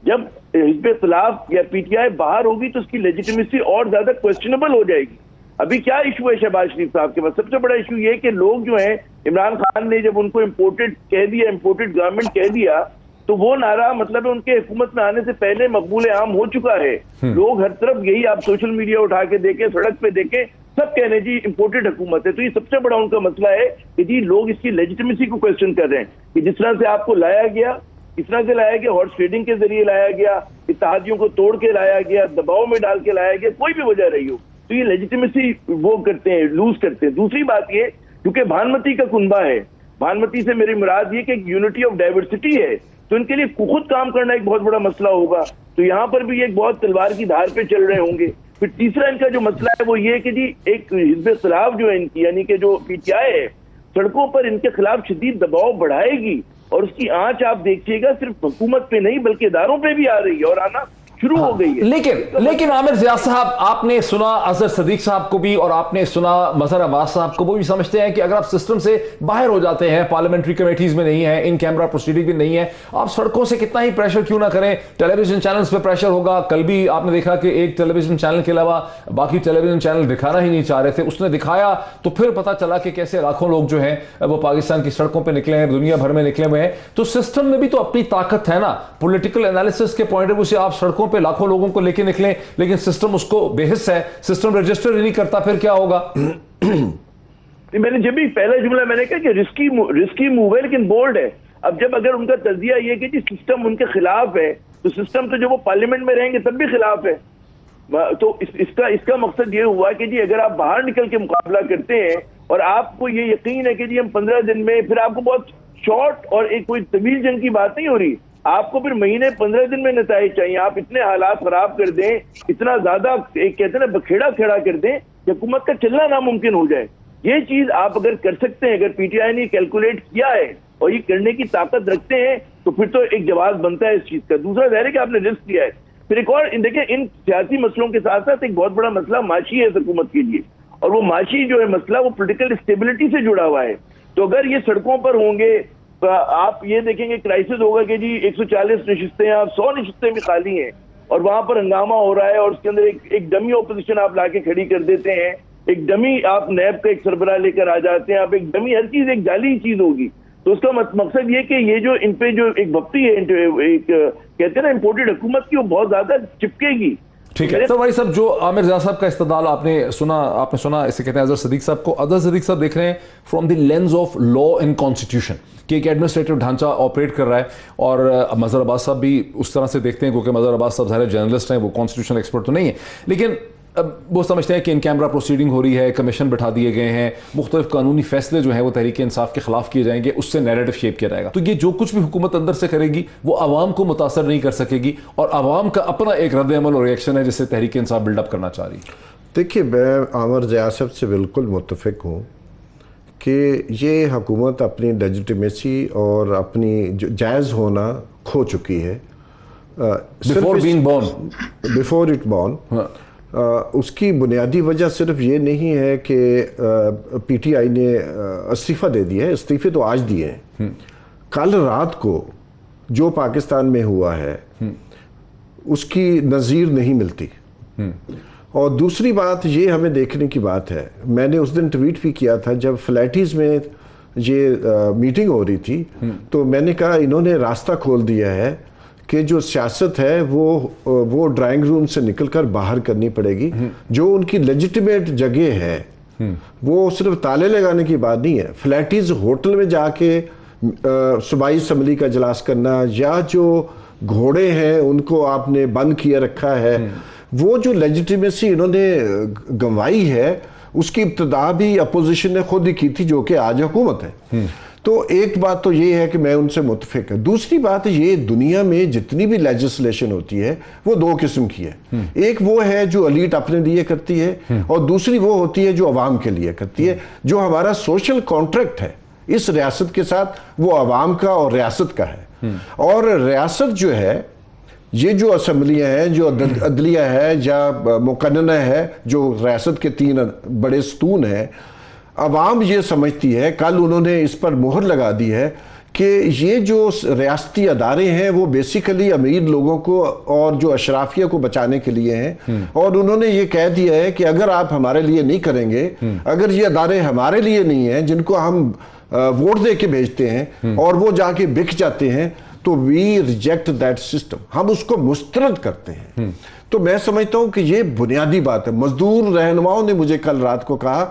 जब हिज़्ब इख्तिलाफ या पीटीआई बाहर होगी तो उसकी लेजिटिमेसी और ज्यादा क्वेश्चनेबल हो जाएगी। अभी क्या इशू है शहबाज शरीफ साहब के पास? सबसे बड़ा इशू ये कि लोग जो हैं, इमरान खान ने जब उनको इम्पोर्टेड कह दिया, इम्पोर्टेड गवर्नमेंट कह दिया, तो वो नारा मतलब उनके हुकूमत में आने से पहले मकबूल आम हो चुका है। लोग हर तरफ यही, आप सोशल मीडिया उठा के देखें, सड़क पे देखें, सब कहने जी इम्पोर्टेड हुकूमत है। तो ये सबसे बड़ा उनका मसला है कि जी लोग इसकी लेजिटिमेसी को क्वेश्चन कर रहे हैं कि जिस तरह से आपको लाया गया, इस तरह से लाया गया, हॉर्स ट्रेडिंग के जरिए लाया गया, इत्तेहादियों को तोड़ के लाया गया, दबाव में डाल के लाया गया, कोई भी वजह रही हो, तो ये लेजिटिमेसी वो करते हैं, लूज करते हैं। दूसरी बात ये, क्योंकि भानुमती का कुनबा है, भानुमती से मेरी मुराद ये कि यूनिटी ऑफ डाइवर्सिटी है, तो इनके लिए खुद काम करना एक बहुत बड़ा मसला होगा। तो यहाँ पर भी एक बहुत तलवार की धार पे चल रहे होंगे। फिर तीसरा इनका जो मसला है वो ये कि जी एक हिज़्ब इख्तिलाफ जो है इनकी, यानी कि जो पीटीआई है, सड़कों पर इनके खिलाफ शदीद दबाव बढ़ाएगी, और उसकी आंच आप देखिएगा सिर्फ हुकूमत पे नहीं बल्कि इदारों पे भी आ रही है और आना शुरू हो गई है। लेकिन आमिर ज़िया साहब, आपने सुना अजहर सदीक साहब को भी और आपने सुना मजहर अब्बास साहब को, वो भी समझते हैं कि अगर आप सिस्टम से बाहर हो जाते हैं, पार्लियामेंट्री कमेटीज में नहीं है, इन कैमरा प्रोसीडिंग भी नहीं है, आप सड़कों से कितना ही प्रेशर क्यों ना करें, टेलीविजन चैनल्स पे प्रेशर होगा। कल भी आपने देखा कि एक टेलीविजन चैनल के अलावा बाकी टेलीविजन चैनल दिखाना ही नहीं चाह रहे थे, उसने दिखाया तो फिर पता चला कि कैसे लाखों लोग जो हैं वो पाकिस्तान की सड़कों पर निकले हैं, दुनिया भर में निकले हुए हैं। तो सिस्टम में भी तो अपनी ताकत है ना, पॉलिटिकल एनालिसिस के पॉइंट ऑफ व्यू से आप सड़कों पर लाखों लोगों को लेके निकले, लेकिन सिस्टम उसको बेहिस है, सिस्टम रजिस्टर ही नहीं करता, फिर क्या होगा? मैंने जब भी पहला जुमला मैंने कहा कि रिस्की मूव है लेकिन बोल्ड है। अब जब अगर उनका तज्जिया ये कि जी सिस्टम उनके खिलाफ है, तो सिस्टम तो जब वो पार्लियामेंट में रहेंगे तब भी खिलाफ है। तो इसका मकसद ये हुआ कि जी अगर आप बाहर निकल के मुकाबला करते हैं और आपको ये यकीन है कि जी हम 15 दिन में, फिर आपको बहुत शॉर्ट और एक कोई तवील जंग की बात नहीं हो रही, आपको फिर महीने 15 दिन में नताइज चाहिए। आप इतने हालात खराब कर दें, इतना ज्यादा एक कहते हैं ना बखेड़ा खेड़ा कर दें कि हुकूमत का चलना नामुमकिन हो जाए। ये चीज आप अगर कर सकते हैं, अगर पीटीआई ने कैलकुलेट किया है और ये करने की ताकत रखते हैं, तो फिर तो एक जवाब बनता है इस चीज का। दूसरा ज़ाहिर है कि आपने रिस्क लिया है। फिर एक और देखिए, इन सियासी मसलों के साथ साथ एक बहुत बड़ा मसला माशी है हुकूमत के लिए, और वो माशी जो है मसला वो पोलिटिकल स्टेबिलिटी से जुड़ा हुआ है। तो अगर ये सड़कों पर होंगे, आप ये देखेंगे क्राइसिस होगा कि जी 140 नशिस्तें, आप 100 नशिस्तें भी खाली हैं और वहां पर हंगामा हो रहा है, और उसके अंदर एक डमी ओपोजिशन आप लाके खड़ी कर देते हैं, एक डमी आप नैब का एक सरबराह लेकर आ जाते हैं, आप एक डमी, हर चीज एक जाली चीज होगी। तो उसका मकसद ये कि ये जो इन पे जो एक भक्ति है, एक कहते हैं ना इम्पोर्टेड हुकूमत की, वो बहुत ज्यादा चिपकेगी। ठीक है। तो भाई साहब, जो आमिर ज़िया साहब का इस्तेदाल आपने सुना, इसे कहते हैं अजहर सदीक साहब को। अजहर सदीक साहब देख रहे हैं from the lens of law and constitution कि एक एडमिनिस्ट्रेटिव ढांचा ऑपरेट कर रहा है, और मजहर अब्बास साहब भी उस तरह से देखते हैं, क्योंकि मजहर अब्बास साहब ज़ाहिर जर्नलिस्ट हैं, वो कॉन्स्टिट्यूशनल एक्सपर्ट तो नहीं है, लेकिन अब वो समझते हैं कि इन कैमरा प्रोसीडिंग हो रही है, कमीशन बैठा दिए गए हैं, मुख्तलिफ कानूनी फैसले जो हैं वो तहरीक इंसाफ के खिलाफ किए जाएंगे, उससे नैरेटिव शेप किया जाएगा। तो ये जो कुछ भी हुकूमत अंदर से करेगी वो आवाम को मुतासर नहीं कर सकेगी, और आवाम का अपना एक रद्द अमल और रिएक्शन है जिससे तहरीक इंसाफ बिल्डअप करना चाह रही है। देखिए, मैं आमिर ज़िया साहब से बिल्कुल मुत्तफिक हूँ कि ये हुकूमत अपनी लेजिटिमेसी और अपनी जायज़ होना खो चुकी है बिफोर इट बॉर्न। उसकी बुनियादी वजह सिर्फ ये नहीं है कि पीटीआई ने इस्तीफ़ा दे दिया है, इस्तीफ़े तो आज दिए हैं। कल रात को जो पाकिस्तान में हुआ है उसकी नज़ीर नहीं मिलती। और दूसरी बात ये हमें देखने की बात है, मैंने उस दिन ट्वीट भी किया था जब फ्लैटीज़ में ये मीटिंग हो रही थी, तो मैंने कहा इन्होंने रास्ता खोल दिया है कि जो सियासत है वो ड्राइंग रूम से निकलकर बाहर करनी पड़ेगी। जो उनकी लेजिटिमेट जगह है वो सिर्फ ताले लगाने की बात नहीं है। फ्लैटीज होटल में जाके सूबाई असम्बली का इजलास करना, या जो घोड़े हैं उनको आपने बंद किया रखा है, वो जो लेजिटिमेसी इन्होंने गंवाई है उसकी इब्तिदा भी अपोजिशन ने खुद ही की थी, जो कि आज हुकूमत है। तो एक बात तो ये है कि मैं उनसे मुत्तफिक है। दूसरी बात ये, दुनिया में जितनी भी लेजिस्लेशन होती है वो दो किस्म की है। एक वो है जो एलीट अपने लिए करती है, और दूसरी वो होती है जो अवाम के लिए करती है। जो हमारा सोशल कॉन्ट्रैक्ट है इस रियासत के साथ, वो अवाम का और रियासत का है। और रियासत जो है, ये जो असम्बलियाँ हैं, जो अदलिया है या मुकन्नना है, जो रियासत के 3 बड़े सतून हैं, अवाम ये समझती है, कल उन्होंने इस पर मोहर लगा दी है कि ये जो रियासती अदारे हैं वो बेसिकली अमीर लोगों को और जो अशराफिया को बचाने के लिए हैं। और उन्होंने ये कह दिया है कि अगर आप हमारे लिए नहीं करेंगे, अगर ये अदारे हमारे लिए नहीं हैं जिनको हम वोट दे के भेजते हैं और वो जाके बिक जाते हैं, तो वी रिजेक्ट दैट सिस्टम, हम उसको मुस्तरद करते हैं। तो मैं समझता हूं कि ये बुनियादी बात है। मजदूर रहनुमाओं ने मुझे कल रात को कहा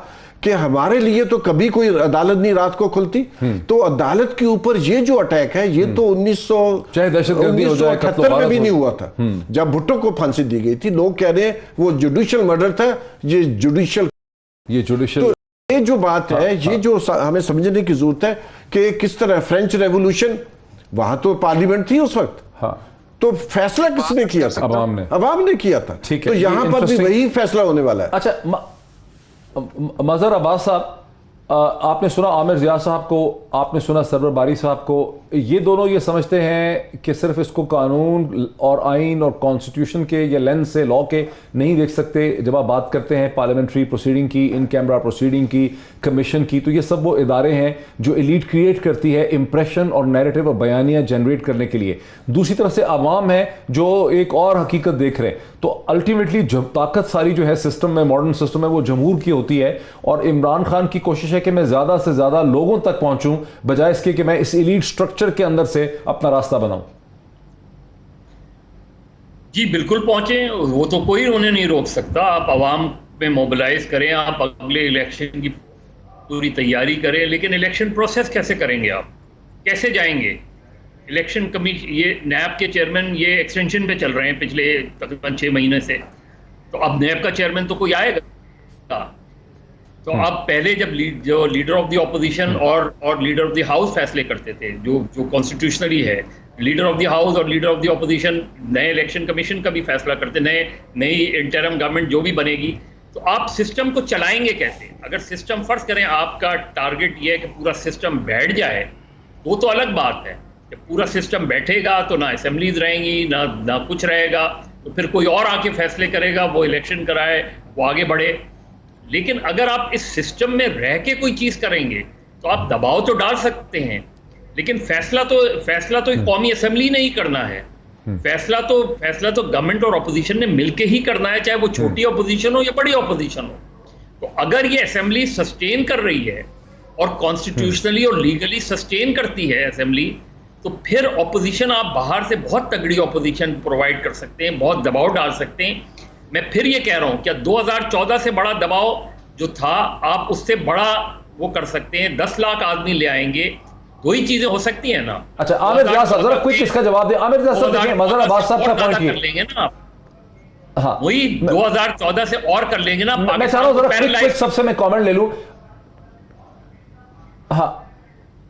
कि हमारे लिए तो कभी कोई अदालत नहीं रात को खुलती। तो अदालत के ऊपर ये जो अटैक है, ये तो 1978 में भी नहीं हुआ था जब भुट्टो को फांसी दी गई थी। लोग कह रहे हैं वो जुडिशियल मर्डर था, ये जुडिशियल तो ये जो बात है, ये जो हमें समझने की जरूरत है कि किस तरह फ्रेंच रेवोल्यूशन, वहां तो पार्लियामेंट थी उस वक्त, तो फैसला किसने किया था? अवाम ने किया था। तो यहां पर भी वही फैसला होने वाला है। अच्छा, मजहर अब्बास साहब, आपने सुना आमिर ज़िया साहब को, आपने सुना सरवर बारी साहब को, ये दोनों ये समझते हैं कि सिर्फ इसको कानून और आइन और कॉन्स्टिट्यूशन के या लेंस से, लॉ के नहीं देख सकते। जब आप बात करते हैं पार्लियामेंट्री प्रोसीडिंग की, इन कैमरा प्रोसीडिंग की, कमीशन की, तो ये सब वो इदारे हैं जो एलीट क्रिएट करती है इंप्रेशन और नैरेटिव और बयानियाँ जनरेट करने के लिए। दूसरी तरफ से आवाम है जो एक और हकीकत देख रहे हैं। तो अल्टीमेटली ताकत सारी जो है सिस्टम में, मॉडर्न सिस्टम में, वो जमहूर की होती है। और इमरान खान की कोशिश है कि मैं ज़्यादा से ज़्यादा लोगों तक पहुंचूं, बजाय इसके कि मैं इस एलीट स्ट्रक्चर के अंदर से अपना रास्ता बनाऊं। जी बिल्कुल पहुंचे, वो तो कोई उन्हें नहीं रोक सकता। आप आवाम में मोबिलाइज करें, आप अगले इलेक्शन की पूरी तैयारी करें, लेकिन इलेक्शन प्रोसेस कैसे करेंगे? आप कैसे जाएंगे? इलेक्शन कमीशन, ये नैब के चेयरमैन ये एक्सटेंशन पे चल रहे हैं पिछले तकरीबन 6 महीने से, तो अब नैब का चेयरमैन तो कोई आएगा। तो अब पहले जब जो लीडर ऑफ द ऑपोजिशन और लीडर ऑफ द हाउस फैसले करते थे, जो कॉन्स्टिट्यूशनली है, लीडर ऑफ द हाउस और लीडर ऑफ द ऑपोजिशन नए इलेक्शन कमीशन का भी फैसला करते, नई इंटरिम गवर्नमेंट जो भी बनेगी। तो आप सिस्टम को चलाएंगे कैसे? अगर सिस्टम, फर्ज करें आपका टारगेट ये है कि पूरा सिस्टम बैठ जाए, वो तो अलग बात है। जब पूरा सिस्टम बैठेगा तो ना असेंबलीज रहेंगी, ना कुछ रहेगा, तो फिर कोई और आके फैसले करेगा, वो इलेक्शन कराए, वो आगे बढ़े। लेकिन अगर आप इस सिस्टम में रह के कोई चीज़ करेंगे तो आप दबाव तो डाल सकते हैं, लेकिन फैसला तो एक कौमी असेंबली ने ही करना है। फैसला तो गवर्नमेंट और अपोजिशन ने मिलके ही करना है, चाहे वो छोटी अपोजिशन हो या बड़ी अपोजिशन हो। तो अगर ये असेंबली सस्टेन कर रही है और कॉन्स्टिट्यूशनली और लीगली सस्टेन करती है असेंबली, तो फिर ऑपोजिशन, आप बाहर से बहुत तगड़ी ऑपोजिशन प्रोवाइड कर सकते हैं, बहुत दबाव डाल सकते हैं। मैं फिर ये कह रहा हूं, क्या 2014 से बड़ा दबाव जो था, आप उससे बड़ा वो कर सकते हैं? 10 लाख आदमी ले आएंगे, दो ही चीजें हो सकती है ना। अच्छा, आमिर रियाज साहब जरा क्विक इसका जवाब दे। आमिर रियाज साहब देखिए, मजहर अब्बास साहब का पॉइंट कर लेंगे ना आप। हाँ, वही 2014 से और कर लेंगे ना। मैं चाह रहा हूं जरा क्विक सबसे मैं कमेंट ले लूं। हाँ,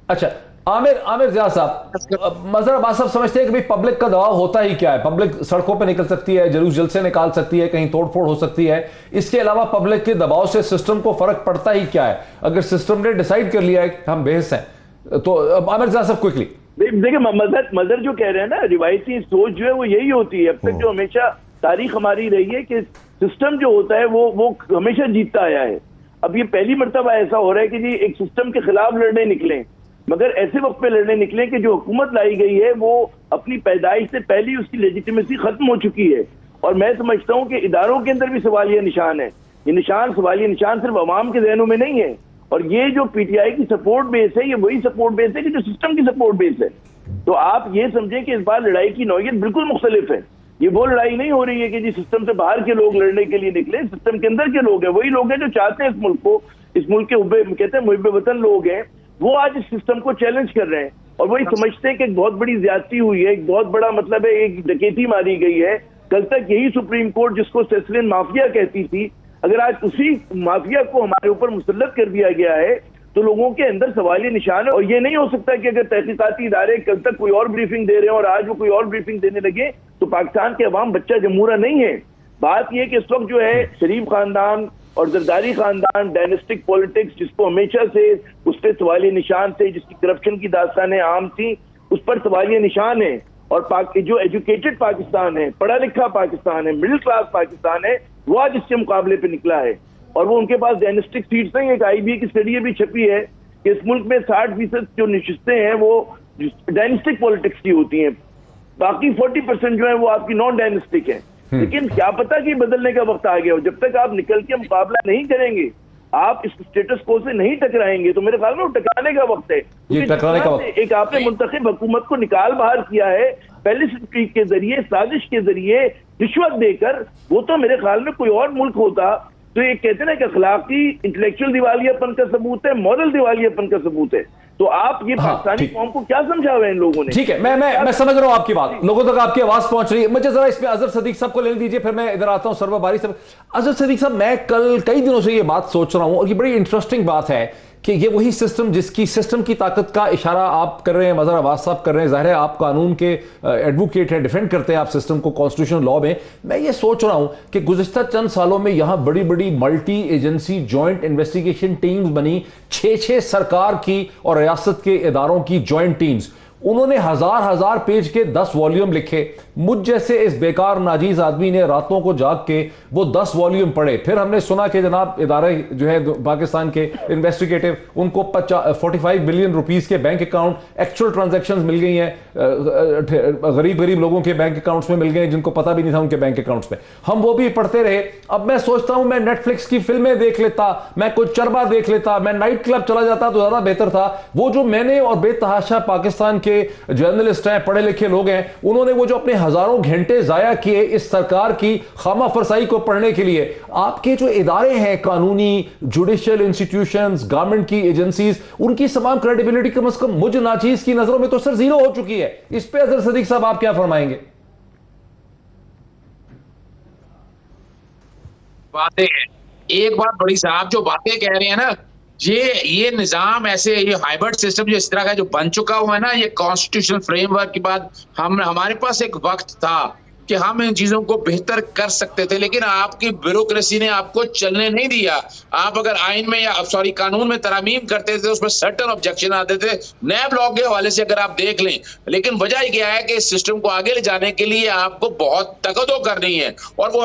अच्छा, आमिर रियाज साहब, मजहर अब्बास साहब समझते हैं कि भाई पब्लिक का दबाव होता ही क्या है? पब्लिक सड़कों पे निकल सकती है, जुलूस जलसे निकाल सकती है, कहीं तोड़फोड़ हो सकती है, इसके अलावा पब्लिक के दबाव से सिस्टम को फर्क पड़ता ही क्या है? अगर सिस्टम ने डिसाइड कर लिया है कि हम बेहस हैं, तो आमिर रियाज साहब क्विकली देखिए, मजहर जो कह रहे हैं ना, रिवायती सोच जो है वो यही होती है। अब तक जो हमेशा तारीख हमारी रही है कि सिस्टम जो होता है वो हमेशा जीतता आया है। अब ये पहली मर्तबा ऐसा हो रहा है कि जी एक सिस्टम के खिलाफ लड़ने निकले, मगर ऐसे वक्त पे लड़ने निकले कि जो हुकूमत लाई गई है वो अपनी पैदाइश से पहले उसकी लेजिटिमेसी खत्म हो चुकी है। और मैं समझता हूँ कि इदारों के अंदर भी सवालिया निशान है। ये निशान, सवालिया निशान सिर्फ अवाम के जहनों में नहीं है। और ये जो पीटीआई की सपोर्ट बेस है, ये वही सपोर्ट बेस है कि जो सिस्टम की सपोर्ट बेस है। तो आप ये समझें कि इस बार लड़ाई की नौयत बिल्कुल मुख्तलिफ है। ये वो लड़ाई नहीं हो रही है कि जी सिस्टम से बाहर के लोग लड़ने के लिए निकले, सिस्टम के अंदर के लोग हैं, वही लोग हैं जो चाहते हैं इस मुल्क को, इस मुल्क के कहते हैं मुहिब वतन लोग हैं, वो आज इस सिस्टम को चैलेंज कर रहे हैं। और वही समझते हैं कि एक बहुत बड़ी ज्यादती हुई है, एक बहुत बड़ा मतलब है, एक डकैती मारी गई है। कल तक यही सुप्रीम कोर्ट जिसको सेसलियन माफिया कहती थी, अगर आज उसी माफिया को हमारे ऊपर मुसल्लत कर दिया गया है तो लोगों के अंदर सवालिया निशान है। और ये नहीं हो सकता कि अगर तहकीकाती इदारे कल तक कोई और ब्रीफिंग दे रहे हैं और आज वो कोई और ब्रीफिंग देने लगे तो पाकिस्तान के अवाम बच्चा जमूरा नहीं है। बात यह कि इस वक्त जो है शरीफ खानदान और जरदारी खानदान, डायनेस्टिक पॉलिटिक्स, जिसको हमेशा से उस पर सवालिया निशान थे, जिसकी करप्शन की दास्तानें आम थी, उस पर सवालिया निशान है। और जो एजुकेटेड पाकिस्तान है, पढ़ा लिखा पाकिस्तान है, मिडिल क्लास पाकिस्तान है, वो आज इससे मुकाबले पे निकला है। और वो उनके पास डायनेस्टिक सीट्स नहीं। एक IBA की स्टडी भी छपी है कि इस मुल्क में 60% जो नशिस्तें हैं वो डायनेस्टिक पॉलिटिक्स की होती हैं, बाकी 40% जो है वो आपकी नॉन डायनेस्टिक है। लेकिन क्या पता कि बदलने का वक्त आ गया हो। जब तक आप निकल के मुकाबला नहीं करेंगे, आप इस स्टेटस को से नहीं टकराएंगे, तो मेरे ख्याल में टकराने का वक्त है। ये टकराने का वक्त। एक आपने मुंतखब हुकूमत को निकाल बाहर किया है पॉलिसी के जरिए, साजिश के जरिए, रिश्वत देकर। वो तो मेरे ख्याल में कोई और मुल्क होता तो ये कहते ना कि अखलाकी इंटेलेक्चुअल दिवालियापन का सबूत है, मॉरल दिवालियापन का सबूत है। तो आप ये पाकिस्तानी कौम को क्या समझा हुआ है इन लोगों ने? ठीक है, मैं समझ रहा हूं आपकी बात, लोगों तक आपकी आवाज पहुंच रही है। मुझे जरा इसमें अजहर सदीक साहब को लेने दीजिए, फिर मैं इधर आता हूं सरवर बारी साहब। अजहर सदीक साहब, मैं कल कई दिनों से ये बात सोच रहा हूं और ये बड़ी इंटरेस्टिंग बात है कि ये वही सिस्टम जिसकी सिस्टम की ताकत का इशारा आप कर रहे हैं, मजहर अब्बास साहब कर रहे हैं। जाहिर है आप कानून के एडवोकेट हैं, डिफेंड करते हैं आप सिस्टम को कॉन्स्टिट्यूशनल लॉ में। मैं ये सोच रहा हूं कि गुज़िश्ता चंद सालों में यहां बड़ी बड़ी multi agency joint investigation teams बनी, 6 सरकार की और रियासत के इदारों की जॉइंट टीम्स। उन्होंने हजार पेज के 10 वॉल्यूम लिखे। मुझ जैसे इस बेकार नाजीज आदमी ने रातों को जाग के वो 10 वॉल्यूम पढ़े। फिर हमने सुना कि जनाब इदारे जो है पाकिस्तान के इन्वेस्टिगेटिव, उनको 45 बिलियन रुपीस के बैंक अकाउंट एक्चुअल ट्रांजैक्शंस मिल गई हैं, गरीब लोगों के बैंक अकाउंट्स में मिल गए जिनको पता भी नहीं था उनके बैंक अकाउंट्स में। हम वो भी पढ़ते रहे। अब मैं सोचता हूं मैं नेटफ्लिक्स की फिल्में देख लेता, मैं कुछ चरबा देख लेता, मैं नाइट क्लब चला जाता तो ज्यादा बेहतर था। वो जो मैंने और बेतहाशा पाकिस्तान के जर्नलिस्ट हैं, पढ़े लिखे लोग हैं, उन्होंने वो जो अपने हजारों घंटे जाया किए इस सरकार की खामा फरसाई को पढ़ने के लिए। आपके जो इदारे हैं कानूनी, जुडिशियल इंस्टीट्यूशंस, गवर्नमेंट की एजेंसीज, उनकी तमाम क्रेडिबिलिटी कम से कम मुझ नाचीज की नजरों में तो सर जीरो हो चुकी है। इस पे अजहर सदीक साहब आप क्या फरमाएंगे? बातें एक बात बड़ी साहब, जो बातें कह रहे हैं ना, ये निजाम ऐसे, ये हाइब्रिड सिस्टम जो इस तरह का जो बन चुका हुआ है ना, ये कॉन्स्टिट्यूशनल फ्रेमवर्क के बाद हमारे पास एक वक्त था कि हम इन चीजों को बेहतर कर सकते थे, लेकिन आपकी ब्यूरोक्रेसी ने आपको चलने नहीं दिया। आप अगर आइन में या कानून में तरमीम करते थे, उसमें सर्टेन ऑब्जेक्शन आते थे, नैब लॉ के हवाले से अगर आप देख लें। लेकिन वजह क्या है कि इस सिस्टम को आगे ले जाने के लिए आपको बहुत तकदो करनी है। और वो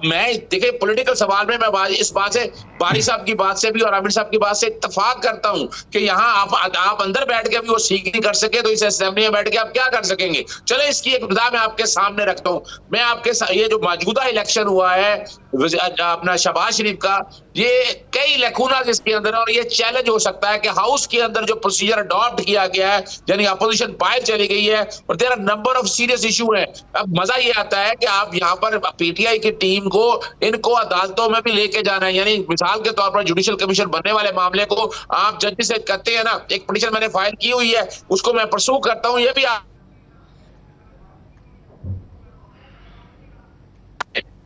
मैं देखिए पॉलिटिकल सवाल में मैं इस बात से, बारी साहब की बात से भी और आमिर साहब की बात से इत्तफाक करता हूं कि यहाँ आप अंदर बैठ के भी वो सीख नहीं कर सके तो इस असेंबली में बैठ के आप क्या कर सकेंगे। चले इसकी एक इब्तिदा मैं आपके सामने रखता हूं। मैं आपके ये जो मौजूदा इलेक्शन हुआ है अपना शहबाज शरीफ का, ये कई लैकूनास इसके अंदर, और ये चैलेंज हो सकता है कि हाउस के अंदर जो प्रोसीजर अडॉप्ट किया गया है, यानी अपोजिशन बाहर चली गई है और there are number of serious issue है। अब मजा ये आता है कि आप यहाँ पर पीटीआई की टीम को इनको अदालतों में भी लेके जाना है, यानी मिसाल के तौर पर जुडिशियल कमीशन बनने वाले मामले को आप जज से कहते हैं ना, एक पिटीशन मैंने फाइल की हुई है, उसको मैं परसू करता हूं, ये भी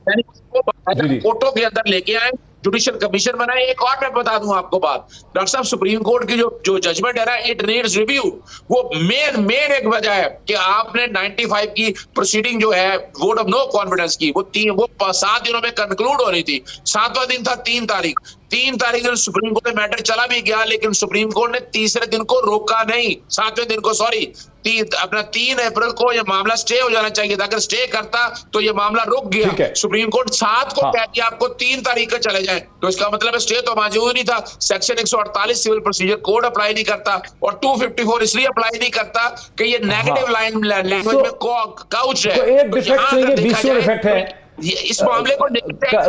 कोर्टों के अंदर लेके आए, जुडिशियल कमीशन बनाए। एक और मैं बता दूं आपको बात, डॉक्टर साहब सुप्रीम कोर्ट की जो जजमेंट है ना, इट नीड्स रिव्यू। वो मेन एक वजह है कि आपने 95 की प्रोसीडिंग जो है वोट ऑफ नो कॉन्फिडेंस की, वो 7 दिनों में कंक्लूड हो रही थी। 7वां दिन था 3 तारीख। 3 तारीख दिन सुप्रीम कोर्ट में मैटर चला भी गया, लेकिन सुप्रीम कोर्ट ने तीसरे दिन को रोका नहीं, 7वें दिन को, सॉरी अपना 3 अप्रैल को यह मामला स्टे हो जाना चाहिए था। अगर स्टे करता तो यह मामला रुक गया। सुप्रीम कोर्ट 7 को कह दिया आपको 3 तारीख को चले जाए, तो इसका मतलब है स्टे तो मौजूद नहीं था। Section 148 civil procedure code apply नहीं करता, और 254 इसलिए अप्लाई नहीं करता कि ये नेगेटिव लाइन लैंग्वेज में काउच है। तो एक डिफेक्ट से ये बीच इफेक्ट है इस मामले को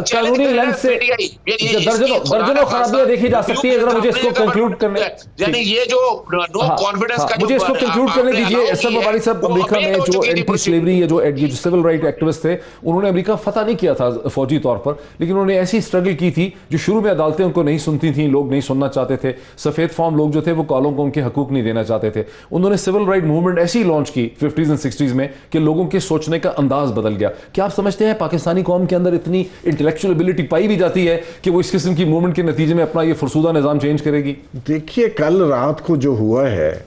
कानूनी लेंस से दर्जनों खराबियां देखी जा सकती है। जरा मुझे इसको कंक्लूड करने, यानी ये जो नो कॉन्फिडेंस का, मुझे इसको कंक्लूड करने दीजिए। सब हमारी सब अमेरिका में जो एंटी स्लेवरी है, जो सिविल राइट एक्टिविस्ट थे, उन्होंने अमेरिका फतह नहीं किया था फौजी तौर पर, लेकिन उन्होंने ऐसी स्ट्रगल की थी जो शुरू में अदालतें उनको नहीं सुनती थी, लोग नहीं सुनना चाहते थे। सफेद फॉर्म लोग जो थे वो कालों को उनके हकूक नहीं देना चाहते थे। उन्होंने सिविल राइट मूवमेंट ऐसी लॉन्च की 50s एंड 60s में कि लोगों के सोचने का अंदाज बदल गया। क्या आप समझते हैं पाकिस्तानी कौम के अंदर इतनी इंटेलेक्चुअल एबिलिटी पाई भी जाती है कि वो इस किस्म की मूवमेंट के नतीजे में अपना ये फरसूदा निजाम चेंज करेगी? देखिए, कल रात को जो हुआ है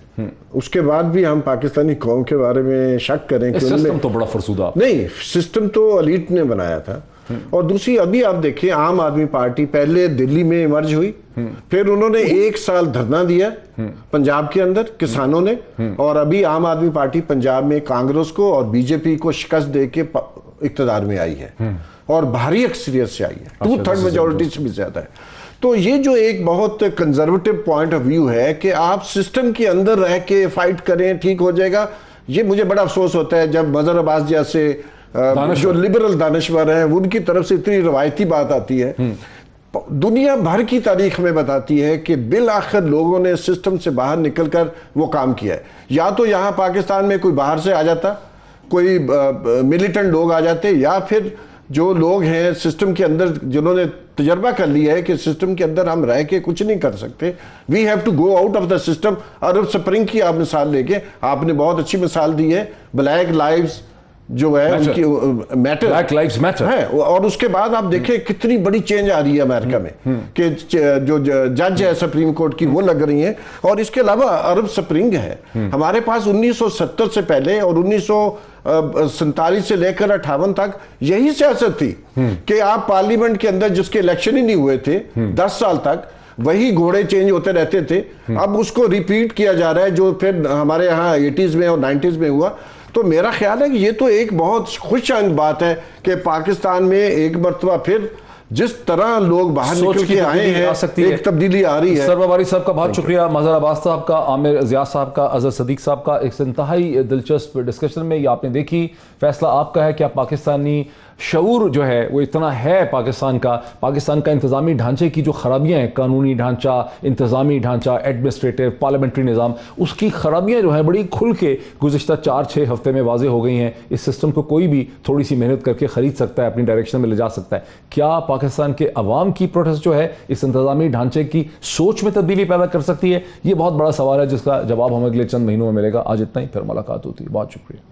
उसके बाद भी हम पाकिस्तानी कौम के बारे में शक करें कि सिस्टम तो बड़ा फरसूदा नहीं, सिस्टम तो एलीट ने बनाया था। और दूसरी, अभी आप देखिए, आम आदमी पार्टी पहले दिल्ली में इमर्ज हुई, फिर उन्होंने 1 साल धरना दिया पंजाब के अंदर किसानों ने, और अभी आम आदमी पार्टी पंजाब में कांग्रेस को और बीजेपी को शिकस्त दे के इक्तदार में आई है, और भारी अक्सरियत से आई है, 2/3 मेजोरिटी से भी ज्यादा है। तो ये जो एक बहुत कंजर्वेटिव पॉइंट ऑफ व्यू है कि आप सिस्टम के अंदर रह के फाइट करें, ठीक हो जाएगा, ये मुझे बड़ा अफसोस होता है जब मजहर अब्बास जैसे जो लिबरल दानश्वर हैं उनकी तरफ से इतनी रवायती बात आती है। दुनिया भर की तारीख में बताती है कि बिल आखिर लोगों ने सिस्टम से बाहर निकलकर वो काम किया है। या तो यहाँ पाकिस्तान में कोई बाहर से आ जाता, कोई मिलिटेंट लोग आ जाते, या फिर जो लोग हैं सिस्टम के अंदर जिन्होंने तजर्बा कर लिया है कि सिस्टम के अंदर हम रह के कुछ नहीं कर सकते, we have to go out of the system. Arab spring की आप मिसाल लेके, आपने बहुत अच्छी मिसाल दी है, ब्लैक लाइव्स जो है उनकी मैटर, ब्लैक लाइव्स मैटर है। और उसके बाद आप देखें कितनी बड़ी चेंज आ रही है अमेरिका में कि जो जज है सुप्रीम कोर्ट की वो लग रही हैं। और इसके अलावा अरब स्प्रिंग है हमारे पास 1970 से पहले, और 1947 से लेकर 58 तक यही सियासत थी कि आप पार्लियामेंट के अंदर जिसके इलेक्शन ही नहीं हुए थे 10 साल तक, वही घोड़े चेंज होते रहते थे। अब उसको रिपीट किया जा रहा है जो फिर हमारे यहाँ 80s में और 90s में हुआ। तो मेरा ख्याल है कि ये तो एक बहुत खुशआइंद बात है कि पाकिस्तान में एक मरतबा फिर जिस तरह लोग बाहर निकल के आए हैं, एक तब्दीली आ रही है। सरवारी साहब का बहुत शुक्रिया, मजहर अब्बास साहब का, आमिर जिया साहब का, अजहर सदीक साहब का। एक इंतहाई दिलचस्प डिस्कशन में ये आपने देखी, फैसला आपका है कि आप पाकिस्तानी शऊर जो है वो इतना है पाकिस्तान का इंतज़ामी ढांचे की जो खराबियाँ हैं, कानूनी ढांचा, इंतज़ामी ढांचा, एडमिनिस्ट्रेटिव पार्लियामेंट्री निज़ाम, उसकी खराबियाँ जो हैं बड़ी खुल के गुज़िश्ता 4-6 हफ्ते में वाज़ेह हो गई हैं। इस सिस्टम को कोई भी थोड़ी सी मेहनत करके ख़रीद सकता है, अपनी डायरेक्शन में ले जा सकता है। क्या पाकिस्तान के अवाम की प्रोटेस्ट जो है इस इंतज़ामी ढांचे की सोच में तब्दीली पैदा कर सकती है? ये बहुत बड़ा सवाल है जिसका जवाब हमें अगले चंद महीनों में मिलेगा। आज इतना ही, फिर मुलाकात होती है। बहुत शुक्रिया।